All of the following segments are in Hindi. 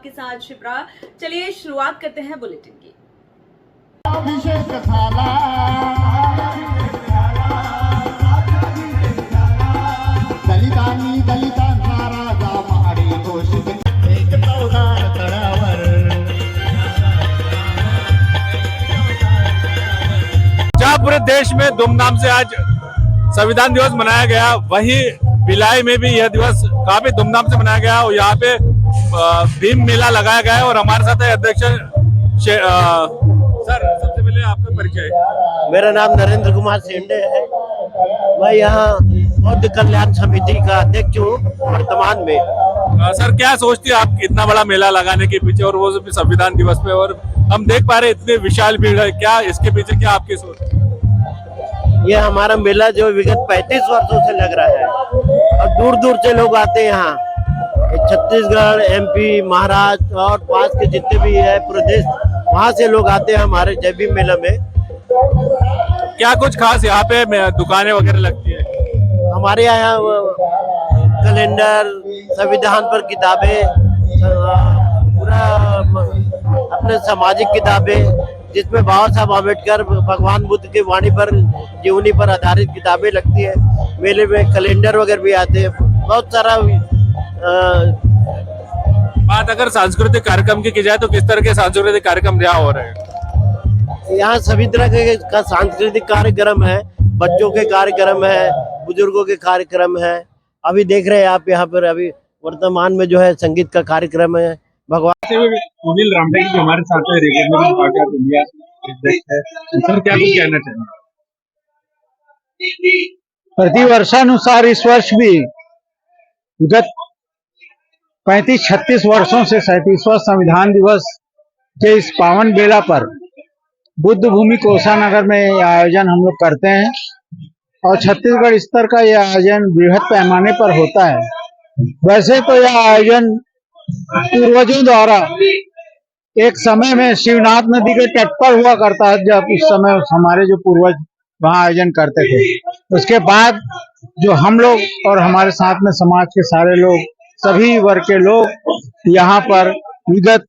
आपके साथ शिप्रा। चलिए शुरुआत करते हैं बुलेटिन की। जहाँ पूरे देश में धूमधाम से आज संविधान दिवस मनाया गया, वहीं भिलाई में भी यह दिवस काफी धूमधाम से मनाया गया और यहाँ पे भीम मेला लगाया गया है। और हमारे साथ है अध्यक्ष सर, सबसे पहले आपका परिचय। मेरा नाम नरेंद्र कुमार सेंडे है। मैं यहाँ बौद्ध कल्याण समिति का अध्यक्ष हूँ वर्तमान में। सर, क्या सोचती है आप इतना बड़ा मेला लगाने के पीछे, और वो भी संविधान दिवस पे, और हम देख पा रहे इतने विशाल भीड़ है, क्या इसके पीछे क्या आपकी सोच? ये हमारा मेला जो विगत 35 वर्षों से लग रहा है और दूर दूर से लोग आते हैं यहाँ। छत्तीसगढ़, एमपी, महाराष्ट्र और पास के जितने भी है प्रदेश, वहाँ से लोग आते हैं हमारे जय भीम मेला में। क्या कुछ खास यहाँ पे दुकानें वगैरह लगती है? हमारे यहाँ कैलेंडर, संविधान पर किताबें, पूरा अपने सामाजिक किताबें, जिसमें बाबा साहब आम्बेडकर भगवान बुद्ध की वाणी पर, जीवनी पर आधारित किताबें लगती है। मेले में कैलेंडर वगैरह भी आते हैं, बहुत सारा। बात अगर सांस्कृतिक कार्यक्रम की जाए तो किस तरह के सांस्कृतिक कार्यक्रम यहाँ हो रहे हैं? यहाँ सभी तरह का सांस्कृतिक कार्यक्रम है, बच्चों के कार्यक्रम है, बुजुर्गों के कार्यक्रम है। अभी देख रहे हैं आप यहाँ पर अभी वर्तमान में जो है संगीत का कार्यक्रम है। भगवान सुनील रामटेक जो हमारे साथ है, रिपब्लिकन पार्टी ऑफ इंडिया अध्यक्ष है, सर क्या कुछ कहना चाहेंगे? प्रतिवर्षानुसार इस वर्ष भी विगत 35-36 वर्षों से 37वां संविधान दिवस के इस पावन बेला पर बुद्ध भूमि कोषानगर में यह आयोजन हम लोग करते हैं और छत्तीसगढ़ स्तर का यह आयोजन बृहद पैमाने पर होता है। वैसे तो यह आयोजन पूर्वजों द्वारा एक समय में शिवनाथ नदी के तट पर हुआ करता है, जब उस समय हमारे जो पूर्वज वहाँ आयोजन करते थे। उसके बाद जो हम लोग और हमारे साथ में समाज के सारे लोग, सभी वर्ग के लोग यहाँ पर विगत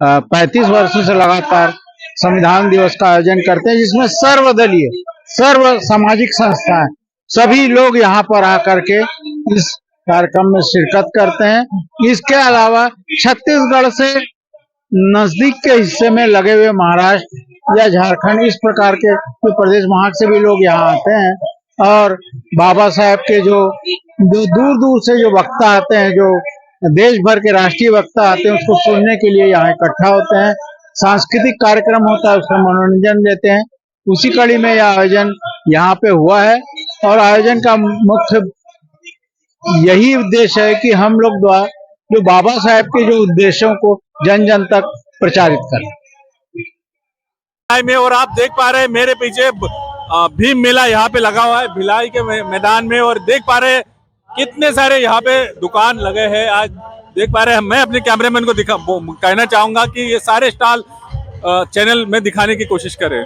35 वर्षों से लगातार संविधान दिवस का आयोजन करते हैं, जिसमें सर्वदलीय, सर्व सामाजिक संस्थाएं, सभी लोग यहाँ पर आकर के इस कार्यक्रम में शिरकत करते हैं। इसके अलावा छत्तीसगढ़ से नजदीक के हिस्से में लगे हुए महाराष्ट्र या झारखंड, इस प्रकार के प्रदेश, वहां से भी लोग यहाँ आते हैं और बाबा साहब के जो दूर दूर से जो वक्ता आते हैं, जो देश भर के राष्ट्रीय वक्ता आते हैं, उसको सुनने के लिए यहाँ इकट्ठा होते हैं। सांस्कृतिक कार्यक्रम होता है, उसका मनोरंजन देते हैं। उसी कड़ी में यह आयोजन यहाँ पे हुआ है और आयोजन का मुख्य यही उद्देश्य है कि हम लोग द्वारा जो बाबा साहब के जो उद्देश्यों को जन जन तक प्रचारित करें। में और आप देख पा रहे हैं मेरे पीछे भीम मेला यहाँ पे लगा हुआ है भिलाई के मैदान में, और देख पा रहे हैं कितने सारे यहाँ पे दुकान लगे हैं। आज देख पा रहे हैं, मैं अपने कैमरामैन को कहना चाहूंगा कि ये सारे स्टॉल चैनल में दिखाने की कोशिश करें।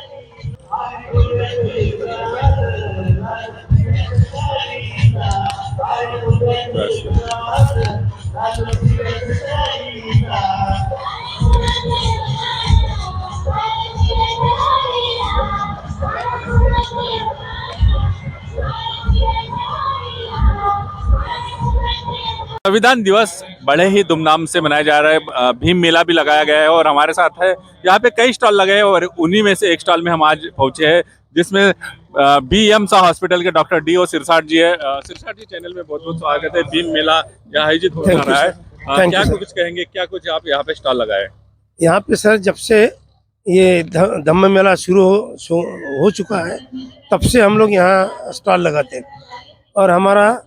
संविधान दिवस बड़े ही धूमधाम से मनाया जा रहा है। भीम मेला भी लगाया गया है और हमारे साथ है यहाँ पे कई स्टॉल लगे हैं, और उन्हीं में से एक स्टॉल में हम आज पहुंचे हैं, जिसमें बीएम सा हॉस्पिटल के डॉक्टर डी ओ सिरसाट जी है। सिरसाट जी, चैनल में बहुत बहुत स्वागत है। भीम मेला यहाँ आयोजित हो रहा है, क्या कुछ कहेंगे, क्या कुछ आप यहाँ पे स्टॉल लगाए? यहाँ पे सर, जब से ये धम्म मेला शुरू हो चुका है, तब से हम लोग यहाँ स्टॉल लगाते हैं और हमारा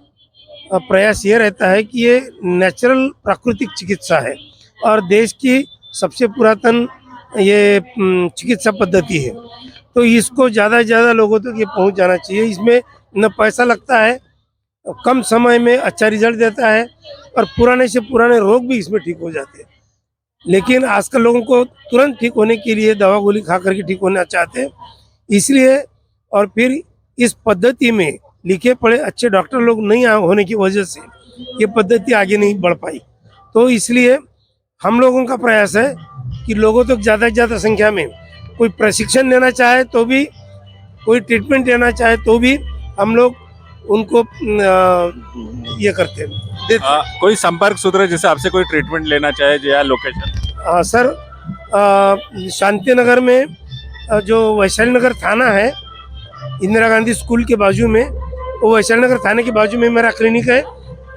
प्रयास ये रहता है कि ये नेचुरल प्राकृतिक चिकित्सा है और देश की सबसे पुरातन ये चिकित्सा पद्धति है, तो इसको ज़्यादा से ज़्यादा लोगों तक ये पहुंच जाना चाहिए। इसमें न पैसा लगता है, कम समय में अच्छा रिजल्ट देता है और पुराने से पुराने रोग भी इसमें ठीक हो जाते हैं। लेकिन आजकल लोगों को तुरंत ठीक होने के लिए दवा गोली खा करके ठीक होना चाहते हैं, इसलिए और फिर इस पद्धति में लिखे पढ़े अच्छे डॉक्टर लोग नहीं होने की वजह से ये पद्धति आगे नहीं बढ़ पाई। तो इसलिए हम लोगों का प्रयास है कि लोगों तक ज़्यादा से ज़्यादा संख्या में कोई प्रशिक्षण लेना चाहे तो भी, कोई ट्रीटमेंट लेना चाहे तो भी हम लोग उनको ये करते हैं। कोई संपर्क सूत्र जैसे आपसे कोई ट्रीटमेंट लेना चाहे या लोकेशन? सर, शांति नगर में जो वैशाली नगर थाना है, इंदिरा गांधी स्कूल के बाजू में, वो वैशाली नगर थाने के बाजू में मेरा क्लिनिक है।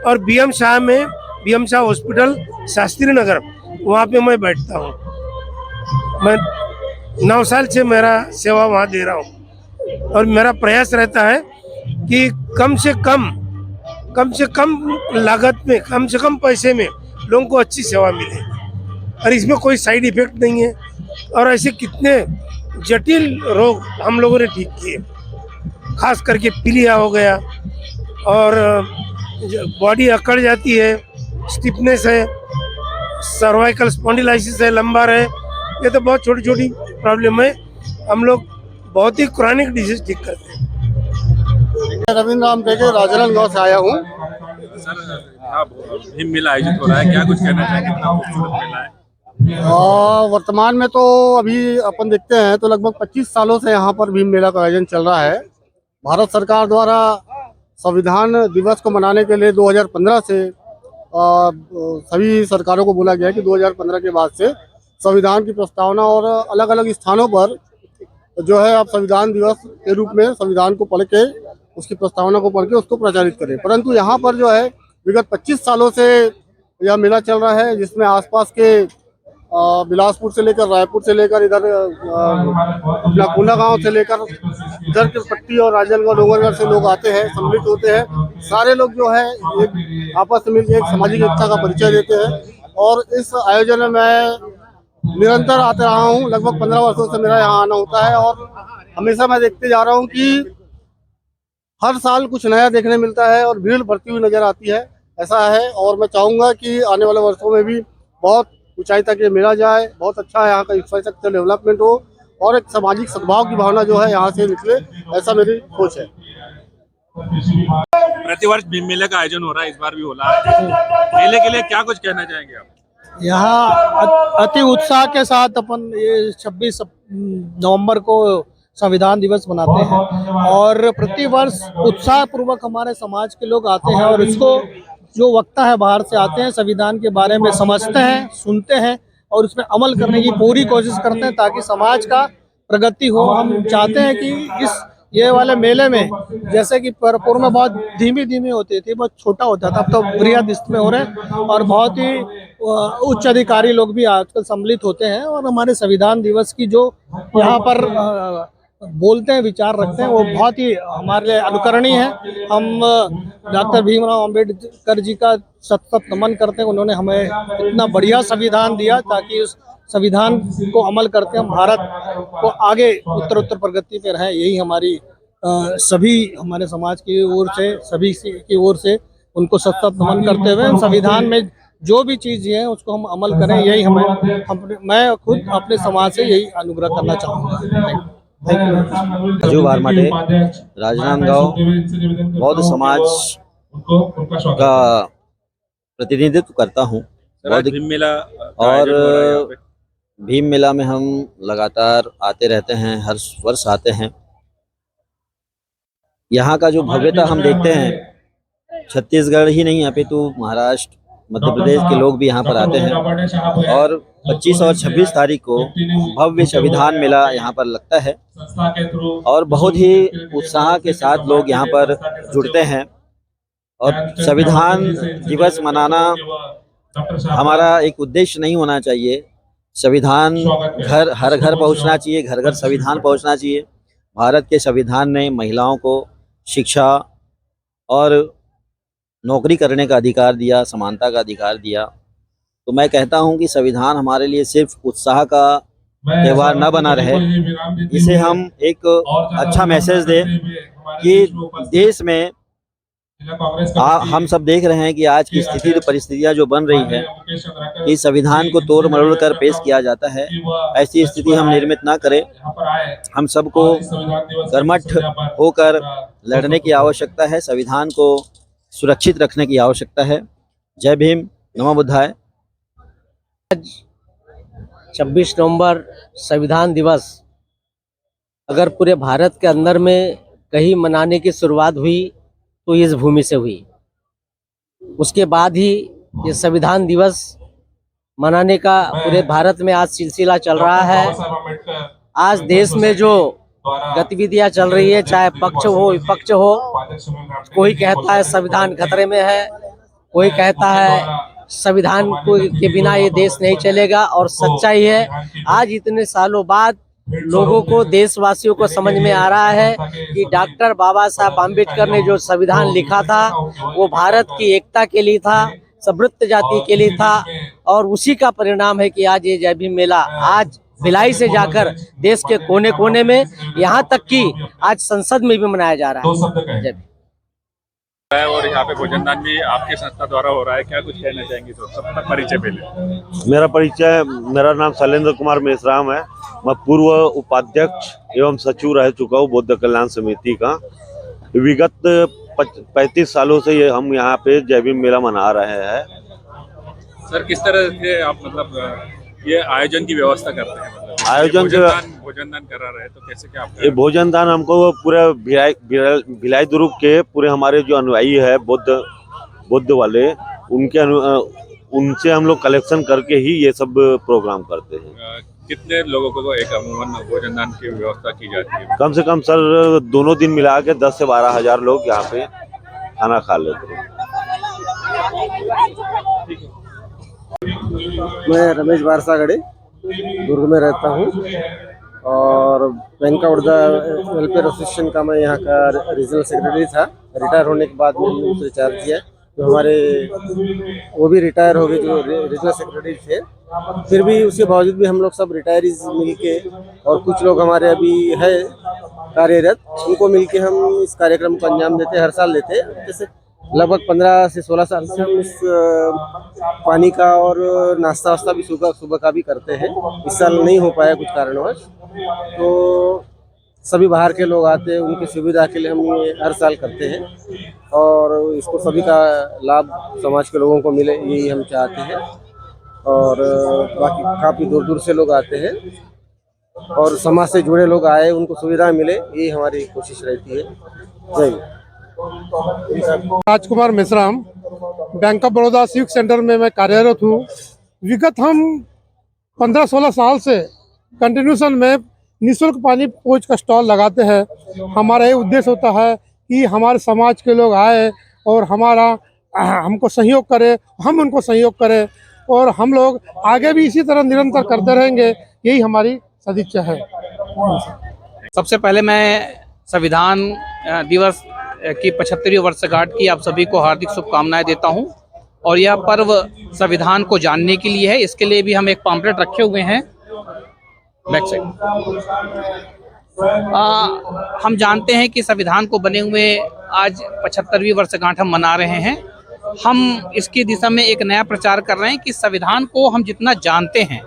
और बीएम शाह हॉस्पिटल शास्त्री नगर, वहाँ पे मैं बैठता हूँ। मैं 9 साल से मेरा सेवा वहाँ दे रहा हूँ और मेरा प्रयास रहता है कि कम से कम लागत में, कम से कम पैसे में लोगों को अच्छी सेवा मिले। और इसमें कोई साइड इफेक्ट नहीं है। और ऐसे कितने जटिल रोग हम लोगों ने ठीक किए, खास करके पीलिया हो गया और बॉडी अकड़ जाती है, स्टिफनेस है, सर्वाइकल स्पॉन्डिलाइसिस है, लंबार है, ये तो बहुत छोटी छोटी प्रॉब्लम है। हम लोग बहुत ही क्रॉनिक डिजीज ठीक करते हैं। रविंद्र राम टेके राजनांदगांव से आया हूँ। भीम मेला आयोजित हो रहा है, क्या कुछ कहना चाहेंगे? कितना खूबसूरत मेला है। वर्तमान में तो अभी अपन देखते हैं तो लगभग 25 सालों से यहाँ पर भीम मेला का आयोजन चल रहा है। भारत सरकार द्वारा संविधान दिवस को मनाने के लिए 2015 से सभी सरकारों को बोला गया है कि 2015 के बाद से संविधान की प्रस्तावना और अलग अलग स्थानों पर जो है आप संविधान दिवस के रूप में संविधान को पढ़ के, उसकी प्रस्तावना को पढ़ के उसको प्रचारित करें। परंतु यहाँ पर जो है विगत 25 सालों से यह मेला चल रहा है, जिसमें आसपास के बिलासपुर से लेकर, रायपुर से लेकर, इधर अपना कोंडा गांव से लेकर इधर के पट्टी और राजनांदगांव डोंगरगढ़ से लोग आते हैं, सम्मिलित होते हैं। सारे लोग जो है एक आपस में मिलकर एक सामाजिक एकता का परिचय देते हैं। और इस आयोजन में मैं निरंतर आते रहा हूँ, लगभग 15 वर्षों से मेरा यहाँ आना होता है। और हमेशा मैं देखते जा रहा हूँ कि हर साल कुछ नया देखने मिलता है और भीड़ बढ़ती हुई नजर आती है, ऐसा है। और मैं चाहूँगा कि आने वाले वर्षों में भी बहुत ऊंचाई तक ये मेला जाए, बहुत अच्छा यहाँ का इंफ्रास्ट्रक्चर डेवलपमेंट हो और एक सामाजिक सद्भाव की भावना जो है यहाँ से निकले, ऐसा मेरी सोच है। प्रतिवर्ष भीम मेले का आयोजन हो रहा है, इस बार भी हो रहा है। मेले के लिए क्या कुछ कहना चाहेंगे आप? यहाँ अति उत्साह के साथ अपन ये 26 नवंबर को संविधान दिवस मनाते हैं और प्रतिवर्ष उत्साह पूर्वक हमारे समाज के लोग आते हैं और इसको जो वक्ता है बाहर से आते हैं, संविधान के बारे में समझते हैं, सुनते हैं और उसमें अमल करने की पूरी कोशिश करते हैं ताकि समाज का प्रगति हो। हम चाहते हैं कि ये वाले मेले में, जैसे कि पूर्व में बहुत धीमी होती थी, बहुत छोटा होता था, अब तो बृहद में हो रहे हैं और बहुत ही उच्च अधिकारी लोग भी आजकल सम्मिलित होते हैं। और हमारे संविधान दिवस की जो यहाँ पर बोलते हैं, विचार रखते हैं, वो बहुत ही हमारे लिए अनुकरणीय है। हम डॉक्टर भीमराव अंबेडकर जी का सत नमन करते हैं। उन्होंने हमें इतना बढ़िया संविधान दिया ताकि उस संविधान को अमल करते हम भारत को आगे उत्तर प्रगति पे रहें। यही हमारी सभी हमारे समाज की ओर से, सभी की ओर से उनको सत नमन करते हुए संविधान में जो भी चीज़ है उसको हम अमल करें, यही मैं खुद अपने समाज से यही अनुग्रह करना चाहूँगा। राजू वारमाटे, राजनांदगांव बौद्ध समाज का प्रतिनिधित्व करता हूँ। भीम मेला और भीम मेला में हम लगातार आते रहते हैं, हर वर्ष आते हैं। यहाँ का जो भव्यता हम देखते हैं, छत्तीसगढ़ ही नहीं अपितु महाराष्ट्र, मध्य प्रदेश के लोग भी यहाँ पर आते हैं। और 25 और 26 तारीख को भव्य संविधान मेला यहाँ पर लगता है और बहुत ही उत्साह के साथ लोग यहाँ पर जुड़ते हैं। और संविधान दिवस मनाना हमारा एक उद्देश्य नहीं होना चाहिए। संविधान हर घर पहुँचना चाहिए, घर घर संविधान पहुँचना चाहिए। भारत के संविधान ने महिलाओं को शिक्षा और नौकरी करने का अधिकार दिया, समानता का अधिकार दिया। तो मैं कहता हूं कि संविधान हमारे लिए सिर्फ उत्साह का त्यौहार न बना रहे, इसे हम एक अच्छा मैसेज दें कि देश में हम सब देख रहे हैं कि आज की स्थिति, परिस्थितियां जो बन रही है कि संविधान को तोड़ मरोड़ कर पेश किया जाता है, ऐसी स्थिति हम निर्मित ना करें। हम सबको कर्मठ होकर लड़ने की आवश्यकता है, संविधान को सुरक्षित रखने की आवश्यकता है। जय भीम, नमो बुद्धाय। 26 नवंबर संविधान दिवस अगर पूरे भारत के अंदर में कहीं मनाने की शुरुआत हुई तो इस भूमि से हुई। उसके बाद ही ये संविधान दिवस मनाने का पूरे भारत में आज सिलसिला चल रहा है। आज देश में जो गतिविधियां चल रही है, चाहे पक्ष हो विपक्ष हो, कोई कहता है संविधान खतरे में है, कोई कहता है संविधान के बिना ये देश नहीं चलेगा। और सच्चाई है, आज इतने सालों बाद लोगों को, देशवासियों को समझ में आ रहा है कि डॉक्टर बाबा साहब आम्बेडकर ने जो संविधान लिखा था वो भारत की एकता के लिए था, समृद्ध जाति के लिए था। और उसी का परिणाम है कि आज ये जय भीम मेला आज भिलाई से जाकर देश के कोने कोने में, यहाँ तक कि आज संसद में भी मनाया जा रहा है। जय भीम। और यहाँ पे भोजनदान भी आपके संस्था द्वारा हो रहा है, क्या कुछ कहना चाहेंगे? तो सबका परिचय पहले। मेरा नाम शैलेंद्र कुमार मेश्राम है। मैं पूर्व उपाध्यक्ष एवं सचिव रह चुका हूँ बौद्ध कल्याण समिति का। विगत 35 सालों से ये हम यहाँ पे जय भीम मेला मना रहे हैं। सर, किस तरह से आप मतलब ये आयोजन की व्यवस्था करते हैं? मतलब आयोजन भोजनदान करा रहे हैं तो कैसे क्या आप? ये भोजनदान हमको पूरे भिलाई दुर्ग के पूरे हमारे जो अनुयायी है बुद्ध वाले, उनसे हम लोग कलेक्शन करके ही ये सब प्रोग्राम करते हैं। कितने लोगों को एक अमूमन भोजनदान की व्यवस्था की जाती है? कम से कम सर दोनों दिन मिला के 10 से 12 हजार लोग यहाँ पे खाना खा लेते हैं। मैं रमेश बारसागढ़ी दुर्ग में रहता हूँ और bank of Baroda welfare association का मैं यहाँ का रीजनल सेक्रेटरी था। रिटायर होने के बाद मैंने उनसे चार्ज किया। जो हमारे वो भी रिटायर हो गए जो रीजनल सेक्रेटरी थे, फिर भी उसके बावजूद भी हम लोग सब रिटायरीज मिलके और कुछ लोग हमारे अभी है कार्यरत, उनको मिलके हम इस कार्यक्रम को अंजाम देते, हर साल देते। जैसे लगभग 15 से 16 साल से हम इस पानी का और नाश्ता वास्ता भी सुबह का भी करते हैं। इस साल नहीं हो पाया कुछ कारणवश, तो सभी बाहर के लोग आते हैं, उनकी सुविधा के लिए हम ये हर साल करते हैं और इसको सभी का लाभ समाज के लोगों को मिले, यही हम चाहते हैं। और बाकी काफ़ी दूर दूर से लोग आते हैं और समाज से जुड़े लोग आए, उनको सुविधा मिले, यही हमारी कोशिश रहती है। जय हिंद। Rajkumar Meshram, bank of Baroda civic centre में मैं कार्यरत हूँ। विगत हम 15-16 साल से कंटिन्यूशन में निःशुल्क पानी पहुँच का स्टॉल लगाते हैं। हमारा ये उद्देश्य होता है कि हमारे समाज के लोग आए और हमको सहयोग करें, हम उनको सहयोग करें और हम लोग आगे भी इसी तरह निरंतर करते रहेंगे, यही हमारी सदिच्छा है। सबसे पहले मैं संविधान दिवस की 75वीं वर्षगांठ की आप सभी को हार्दिक शुभकामनाएं देता हूं। और यह पर्व संविधान को जानने के लिए है, इसके लिए भी हम एक पम्पलेट रखे हुए हैं बैक साइड। हम जानते हैं कि संविधान को बने हुए आज 75वीं वर्षगांठ हम मना रहे हैं। हम इसकी दिशा में एक नया प्रचार कर रहे हैं कि संविधान को हम जितना जानते हैं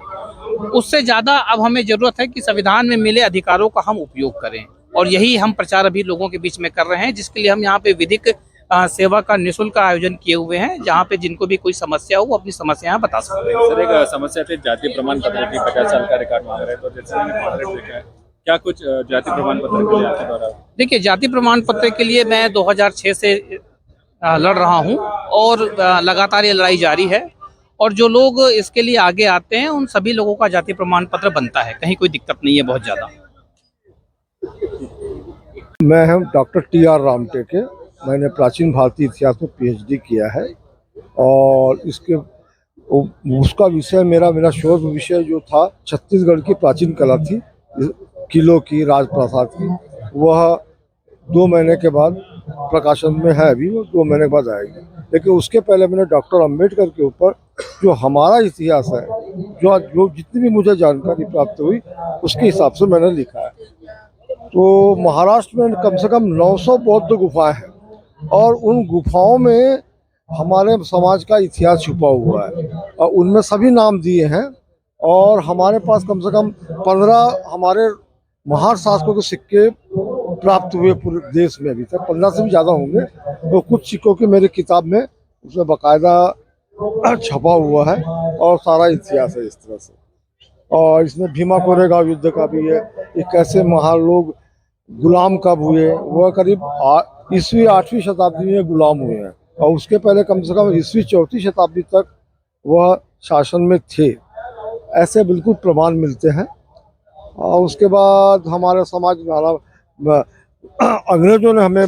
उससे ज़्यादा अब हमें ज़रूरत है कि संविधान में मिले अधिकारों का हम उपयोग करें। और यही हम प्रचार अभी लोगों के बीच में कर रहे हैं, जिसके लिए हम यहाँ पे विधिक सेवा का निःशुल्क आयोजन किए हुए हैं, जहाँ पे जिनको भी कोई समस्या हो वो अपनी समस्या बता सकते हैं। सर, एक समस्या थी जाति प्रमाण पत्र की, 50 साल का रिकॉर्ड मांग रहे हैं, तो जैसे मैंने पम्पलेट देखा है, क्या कुछ जाति प्रमाण पत्र के लिए आपके द्वारा? देखिए, जाति प्रमाण पत्र के लिए मैं 2006 से लड़ रहा हूँ और लगातार ये लड़ाई जारी है। और जो लोग इसके लिए आगे आते हैं उन सभी लोगों का जाति प्रमाण पत्र बनता है, कहीं कोई दिक्कत नहीं है बहुत ज़्यादा। मैं हम डॉक्टर TR रामटेके, मैंने प्राचीन भारतीय इतिहास में PhD किया है और उसका विषय मेरा शोध विषय जो था छत्तीसगढ़ की प्राचीन कला थी, किलों की, राजप्रासाद की। वह 2 महीने के बाद प्रकाशन में है, अभी वो 2 महीने के बाद आएगी। लेकिन उसके पहले मैंने डॉक्टर अम्बेडकर के ऊपर जो हमारा इतिहास है, जो जितनी भी मुझे जानकारी प्राप्त हुई उसके हिसाब से मैंने लिखा है। तो महाराष्ट्र में कम से कम 900 बौद्ध गुफाएं हैं और उन गुफाओं में हमारे समाज का इतिहास छुपा हुआ है और उनमें सभी नाम दिए हैं। और हमारे पास कम से कम 15 हमारे महान शासकों के सिक्के प्राप्त हुए पूरे देश में, अभी तक 15 से भी ज़्यादा होंगे। तो कुछ सिक्कों की मेरी किताब में उसमें बाकायदा छपा हुआ है और सारा इतिहास है इस तरह से। और इसमें भीमा कोरेगांव युद्ध का भी है कि कैसे महान लोग गुलाम कब हुए। वह करीब ईस्वी 8वीं शताब्दी में गुलाम हुए हैं और उसके पहले कम से कम ईस्वी 4वीं शताब्दी तक वह शासन में थे, ऐसे बिल्कुल प्रमाण मिलते हैं। और उसके बाद हमारे समाज में अंग्रेजों ने हमें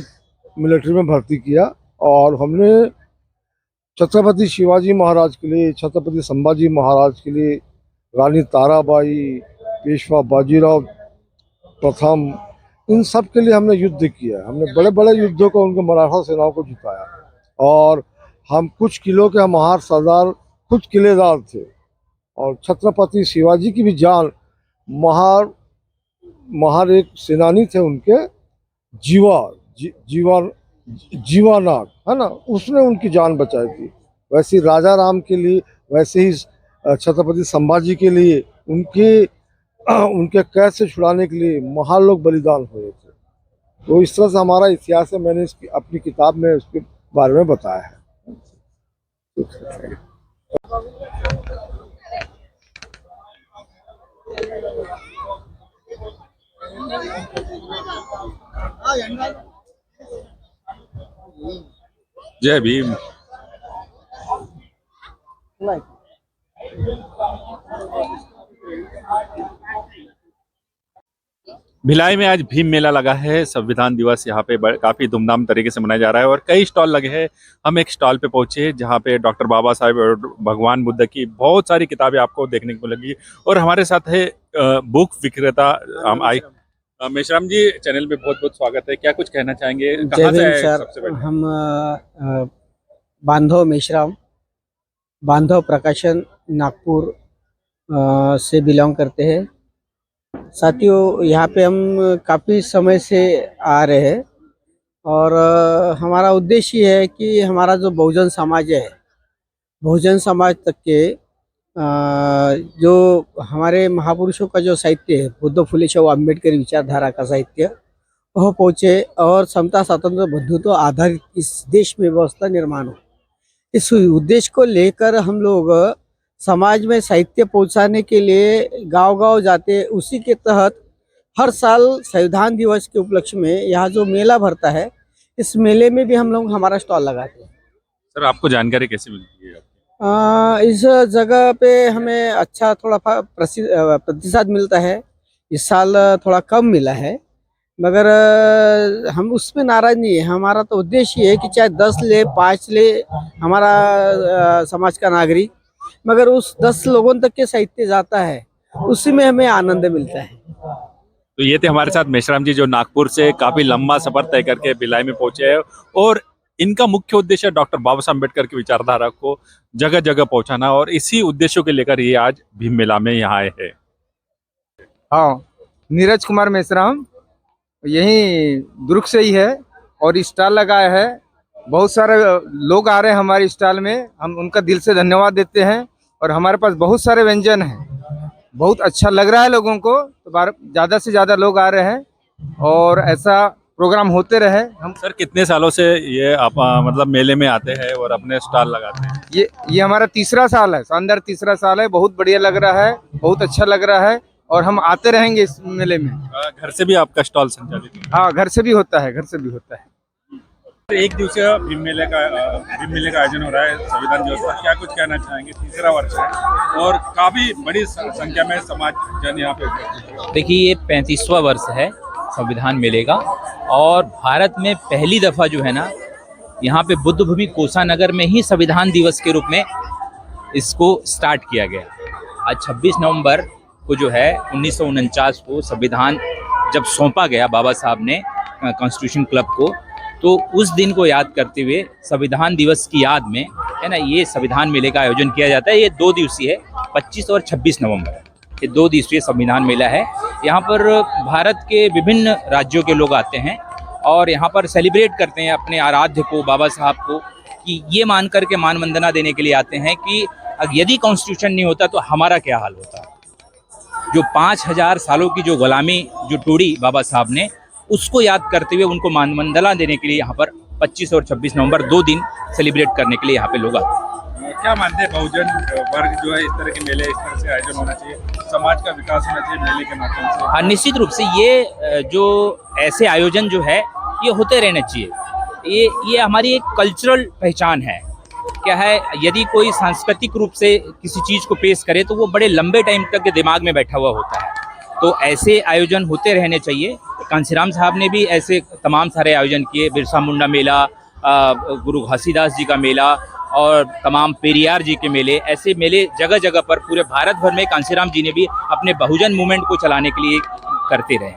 मिलिट्री में भर्ती किया और हमने छत्रपति शिवाजी महाराज के लिए, छत्रपति संभाजी महाराज के लिए, रानी ताराबाई, पेशवा बाजीराव प्रथम, इन सब के लिए हमने युद्ध किया। हमने बड़े बड़े युद्धों को, उनके मराठा सेनाओं को जिताया और हम कुछ किलों के महार सरदार, कुछ किलेदार थे। और छत्रपति शिवाजी की भी जान, महार एक सेनानी थे उनके, जीवानाग है ना, उसने उनकी जान बचाई थी। वैसे ही राजा राम के लिए, वैसे ही छत्रपति संभाजी के लिए उनके कैद से छुड़ाने के लिए महान लोग बलिदान हुए थे। तो इस तरह से हमारा इतिहास है, मैंने इसकी अपनी किताब में उसके बारे में बताया है। जय भीम। भिलाई में आज भीम मेला लगा है। संविधान दिवस यहाँ पे काफी धूमधाम तरीके से मनाया जा रहा है और कई स्टॉल लगे हैं। हम एक स्टॉल पे पहुंचे जहाँ पे डॉक्टर बाबा साहेब और भगवान बुद्ध की बहुत सारी किताबें आपको देखने को मिलेंगी। और हमारे साथ है बुक विक्रेता हम आई मेश्राम जी, चैनल पे बहुत बहुत स्वागत है। क्या कुछ कहना चाहेंगे? कहाँ से आए सबसे पहले? हम बांधव मेश्राम, बांधव प्रकाशन नागपुर से बिलोंग करते हैं। साथियों, यहाँ पे हम काफ़ी समय से आ रहे हैं और हमारा उद्देश्य ये है कि हमारा जो बहुजन समाज है, बहुजन समाज तक के जो हमारे महापुरुषों का जो साहित्य है, बुद्ध फुले शव अम्बेडकर विचारधारा का साहित्य, वह पहुँचे और समता स्वातंत्र बंधुत्व आधारित इस देश में व्यवस्था निर्माण हो। इस उद्देश्य को लेकर हम लोग समाज में साहित्य पहुंचाने के लिए गांव-गांव जाते। उसी के तहत हर साल संविधान दिवस के उपलक्ष्य में यहाँ जो मेला भरता है, इस मेले में भी हम लोग हमारा स्टॉल लगाते हैं। सर, आपको जानकारी कैसे मिलती है? इस जगह पे हमें अच्छा थोड़ा प्रतिशत मिलता है। इस साल थोड़ा कम मिला है, मगर हम उसमें नाराज नहीं है। हमारा तो उद्देश्य है कि चाहे 10 ले 5 ले हमारा समाज का नागरिक, मगर उस 10 लोगों तक के साहित्य जाता है, उसी में हमें आनंद मिलता है। तो ये थे हमारे साथ मेश्राम जी, जो नागपुर से काफी लंबा सफर तय करके भिलाई में पहुंचे हैं और इनका मुख्य उद्देश्य डॉक्टर बाबा साहब अम्बेडकर की विचारधारा को जगह जगह पहुंचाना, और इसी उद्देश्यों को लेकर ये आज भीम मेला में यहाँ आए हैं। हाँ, नीरज कुमार मेश्राम यही दुर्ग से ही है और स्टॉल लगाया है। बहुत सारे लोग आ रहे हैं हमारे स्टॉल में, हम उनका दिल से धन्यवाद देते हैं। और हमारे पास बहुत सारे व्यंजन हैं, बहुत अच्छा लग रहा है लोगों को, तो ज़्यादा से ज़्यादा लोग आ रहे हैं और ऐसा प्रोग्राम होते रहे। हम सर, कितने सालों से ये आप मतलब मेले में आते हैं और अपने स्टॉल लगाते हैं? ये हमारा तीसरा साल है, शानदार तीसरा साल है। बहुत बढ़िया लग रहा है, बहुत अच्छा लग रहा है और हम आते रहेंगे इस मेले में। घर से भी आपका स्टॉल संचालित है? हाँ, घर से भी होता है, घर से भी होता है। एक दिवसीय भीम मेले का आयोजन हो रहा है संविधान दिवस पर, क्या कुछ कहना चाहेंगे? तीसरा वर्ष है और काफी बड़ी संख्या में समाज जन यहाँ पे। देखिए, ये 35वां वर्ष है संविधान मेले का और भारत में पहली दफ़ा जो है ना, यहाँ पे बुद्ध भूमि कोसानगर में ही संविधान दिवस के रूप में इसको स्टार्ट किया गया। आज 26 नवंबर को जो है 1949 को संविधान जब सौंपा गया बाबा साहब ने कॉन्स्टिट्यूशन क्लब को, तो उस दिन को याद करते हुए संविधान दिवस की याद में है ना, ये संविधान मेले का आयोजन किया जाता है। ये 2 दिवसीय है, 25 और 26 नवंबर, ये 2 दिवसीय संविधान मेला है। यहाँ पर भारत के विभिन्न राज्यों के लोग आते हैं और यहाँ पर सेलिब्रेट करते हैं अपने आराध्य को, बाबा साहब को, कि ये मान करके मान वंदना देने के लिए आते हैं कि यदि कॉन्स्टिट्यूशन नहीं होता तो हमारा क्या हाल होता। जो 5000 सालों की जो गुलामी जो तोड़ी बाबा साहब ने, उसको याद करते हुए उनको मान वंदना देने के लिए यहाँ पर 25 और 26 नवंबर 2 दिन सेलिब्रेट करने के लिए यहाँ पे लोग आते हैं। क्या मानते हैं बहुजन वर्ग जो है इस तरह के मेले इस तरह से आयोजन होना चाहिए, समाज का विकास होना चाहिए मेले के माध्यम से? हाँ, निश्चित रूप से ये जो ऐसे आयोजन जो है ये होते रहने चाहिए। ये हमारी एक कल्चरल पहचान है। क्या है, यदि कोई सांस्कृतिक रूप से किसी चीज़ को पेश करे तो वो बड़े लंबे टाइम तक के दिमाग में बैठा हुआ होता है। तो ऐसे आयोजन होते रहने चाहिए। कांशीराम साहब ने भी ऐसे तमाम सारे आयोजन किए, बिरसा मुंडा मेला, गुरु घासीदास जी का मेला और तमाम पेरियार जी के मेले। ऐसे मेले जगह जगह पर पूरे भारत भर में कांशीराम जी ने भी अपने बहुजन मूवमेंट को चलाने के लिए करते रहे।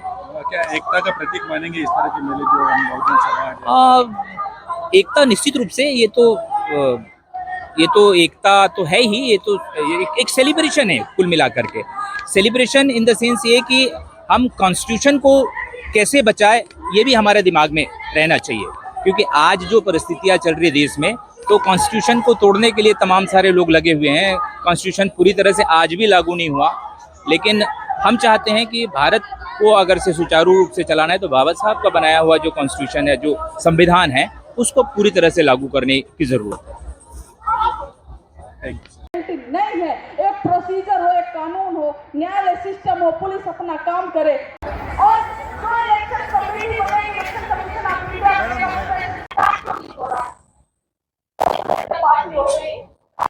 क्या एकता का प्रतीक मानेंगे इस तरह के मेले जो हम बहुजन समाज? एकता निश्चित रूप से ये तो एकता तो है ही। ये तो एक सेलिब्रेशन है कुल मिलाकर के। सेलिब्रेशन इन द सेंस ये कि हम कॉन्स्टिट्यूशन को कैसे बचाए ये भी हमारे दिमाग में रहना चाहिए, क्योंकि आज जो परिस्थितियाँ चल रही है देश में, तो कॉन्स्टिट्यूशन को तोड़ने के लिए तमाम सारे लोग लगे हुए हैं। कॉन्स्टिट्यूशन पूरी तरह से आज भी लागू नहीं हुआ, लेकिन हम चाहते हैं कि भारत को अगर से सुचारू रूप से चलाना है तो बाबा साहब का बनाया हुआ जो कॉन्स्टिट्यूशन है, जो संविधान है, उसको पूरी तरह से लागू करने की जरूरत है। नहीं है, एक प्रोसीजर हो, एक कानून हो, न्यायालय सिस्टम हो, पुलिस अपना काम करे और जो इलेक्शन कमीशन हो रही है, इलेक्शन कमीशन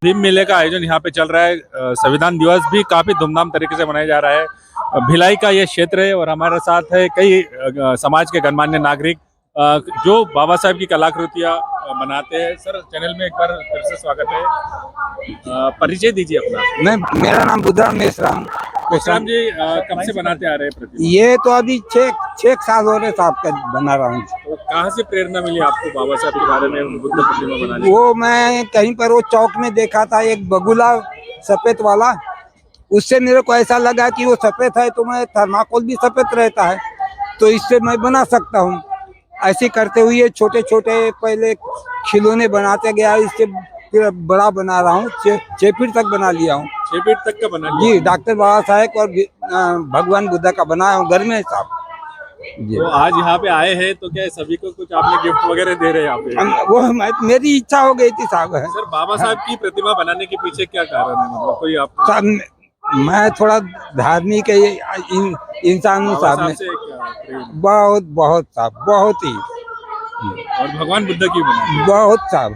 भीम मेले का आयोजन यहाँ पे चल रहा है। संविधान दिवस भी काफी धूमधाम तरीके से मनाया जा रहा है। भिलाई का ये क्षेत्र है और हमारे साथ है कई समाज के गणमान्य नागरिक जो बाबा साहब की कलाकृतियाँ बनाते हैं। सर, चैनल में एक बार फिर से स्वागत है। परिचय दीजिए अपना। मेरा नाम बुद्धराम मेश्राम जी, कब से बनाते आ रहे हैं प्रतिमा? ये तो अभी 6 साल हो रहे साहब का बना रहा हूँ। तो कहाँ से प्रेरणा मिली आपको बाबा साहब के बारे में, बुद्ध प्रतिमा बनाने? वो मैं कहीं पर वो चौक में देखा था, एक बगुला सफेद वाला, उससे मेरे को ऐसा लगा कि वो सफेद है तो मैं थर्माकोल भी सफेद रहता है तो इससे मैं बना सकता हूँ। ऐसे करते हुए छोटे छोटे पहले खिलौने बनाते गया, इससे फिर बड़ा बना रहा हूँ। 6 फीट तक बना लिया हूँ। 6 फीट तक का बना लिया? जी, डॉक्टर बाबा साहेब और भगवान बुद्ध का बनाया हूँ घर में साहब। तो आज यहाँ पे आए हैं तो क्या सभी को कुछ आपने गिफ्ट वगैरह दे रहे हैं यहाँ पे? वो मेरी इच्छा हो गई थी साहब। सर, बाबा साहब की प्रतिमा बनाने के पीछे क्या कारण है? मतलब कोई आप? मैं थोड़ा धार्मिक इंसान हूँ साहब में। बहुत साहब, बहुत ही। और भगवान बुद्ध की बना? बहुत साहब।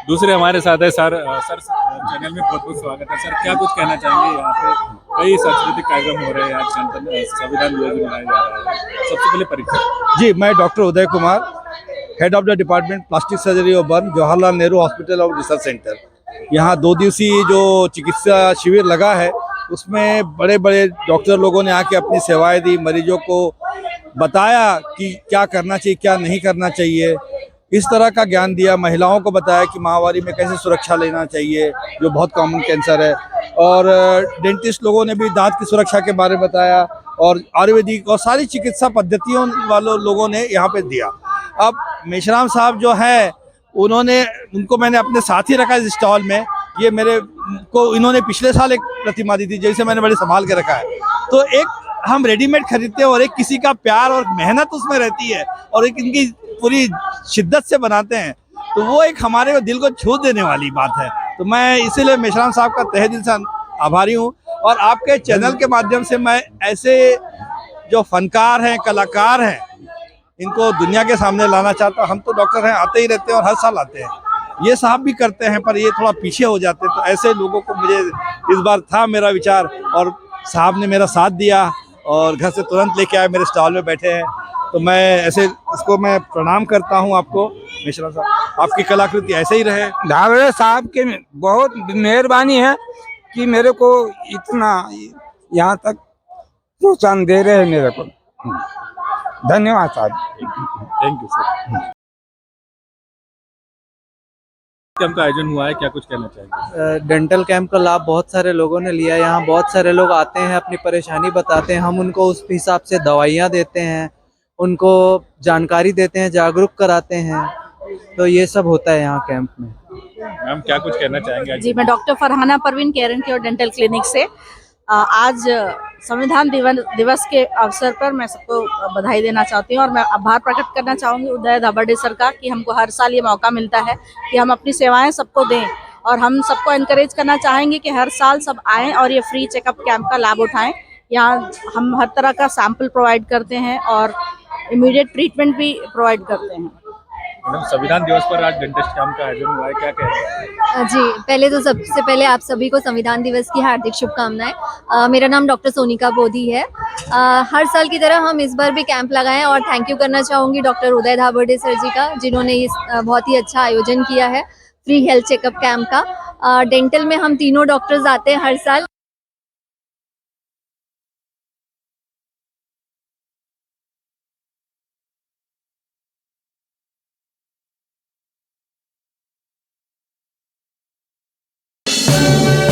दूसरे हमारे साथ है सर। सर, चैनल में बहुत बहुत स्वागत है। सर, क्या कुछ कहना चाहेंगे? यहाँ पे कई सांस्कृतिक कार्यक्रम हो रहे हैं, आज संविधान दिवस मनाया जा रहा है। सबसे पहले परिचय। जी, मैं doctor Uday Kumar, head of the department plastic surgery और बर्न, जवाहरलाल नेहरू हॉस्पिटल और रिसर्च सेंटर। यहाँ 2 दिवसीय जो चिकित्सा शिविर लगा है उसमें बड़े बड़े डॉक्टर लोगों ने आके अपनी सेवाएं दी, मरीजों को बताया कि क्या करना चाहिए, क्या नहीं करना चाहिए, इस तरह का ज्ञान दिया। महिलाओं को बताया कि माहवारी में कैसे सुरक्षा लेना चाहिए, जो बहुत कॉमन कैंसर है। और डेंटिस्ट लोगों ने भी दांत की सुरक्षा के बारे में बताया और आयुर्वेदिक और सारी चिकित्सा पद्धतियों वालों लोगों ने यहाँ पे दिया। अब मेश्राम साहब जो है उनको मैंने अपने साथ ही रखा इस स्टॉल में। ये मेरे को इन्होंने पिछले साल एक प्रतिमा दी थी जैसे मैंने बड़े संभाल के रखा है। तो एक हम रेडीमेड खरीदते हैं और एक किसी का प्यार और मेहनत उसमें रहती है और एक इनकी पूरी शिद्दत से बनाते हैं, तो वो एक हमारे दिल को छू देने वाली बात है। तो मैं इसीलिए मेश्राम साहब का तहे दिल से आभारी हूँ। और आपके चैनल के माध्यम से मैं ऐसे जो फनकार हैं, कलाकार हैं, इनको दुनिया के सामने लाना चाहता हूँ। हम तो डॉक्टर हैं, आते ही रहते हैं और हर साल आते हैं। ये साहब भी करते हैं पर ये थोड़ा पीछे हो जाते हैं। तो ऐसे लोगों को मुझे इस बार था मेरा विचार और साहब ने मेरा साथ दिया और घर से तुरंत लेके आए, मेरे स्टॉल में बैठे हैं। तो मैं ऐसे इसको मैं प्रणाम करता हूँ आपको मेश्राम साहब। आपकी कलाकृति ऐसे ही रहे। धावड़े साहब के बहुत मेहरबानी है कि मेरे को इतना यहाँ तक प्रोत्साहन दे रहे हैं मेरे को। धन्यवाद साहब। Thank you sir. कैंप का आयोजन हुआ है, क्या कुछ कहना चाहेंगे? डेंटल कैंप का लाभ बहुत सारे लोगों ने लिया। यहाँ बहुत सारे लोग आते हैं, अपनी परेशानी बताते हैं, हम उनको उस हिसाब से दवाइयाँ देते हैं, उनको जानकारी देते हैं, जागरूक कराते हैं। तो ये सब होता है यहाँ कैंप में। मैम, क्या कुछ कहना चाहेंगे? जी, मैं doctor Farhana Parveen, care and cure dental clinic से। आज संविधान दिवस के अवसर पर मैं सबको बधाई देना चाहती हूँ और मैं आभार प्रकट करना चाहूँगी उदय धाबड़े सर का कि हमको हर साल ये मौका मिलता है कि हम अपनी सेवाएं सबको दें। और हम सबको एनकरेज करना चाहेंगे कि हर साल सब आएँ और ये फ्री चेकअप कैंप का लाभ उठाएं। यहाँ हम हर तरह का सैंपल प्रोवाइड करते हैं और इमीडिएट ट्रीटमेंट भी प्रोवाइड करते हैं। मैडम, संविधान दिवस पर आज डेंटिस्ट कैंप का आयोजन हुआ है, क्या कहेंगे? जी, पहले तो सबसे पहले आप सभी को संविधान दिवस की हार्दिक शुभकामनाएं। मेरा नाम डॉक्टर सोनिका बोधी है। हर साल की तरह हम इस बार भी कैंप लगाए और थैंक यू करना चाहूँगी डॉक्टर उदय धाबड़े सर जी का, जिन्होंने इस बहुत ही अच्छा आयोजन किया है फ्री हेल्थ चेकअप कैंप का। डेंटल में हम तीनों डॉक्टर्स आते हैं हर साल। Thank you.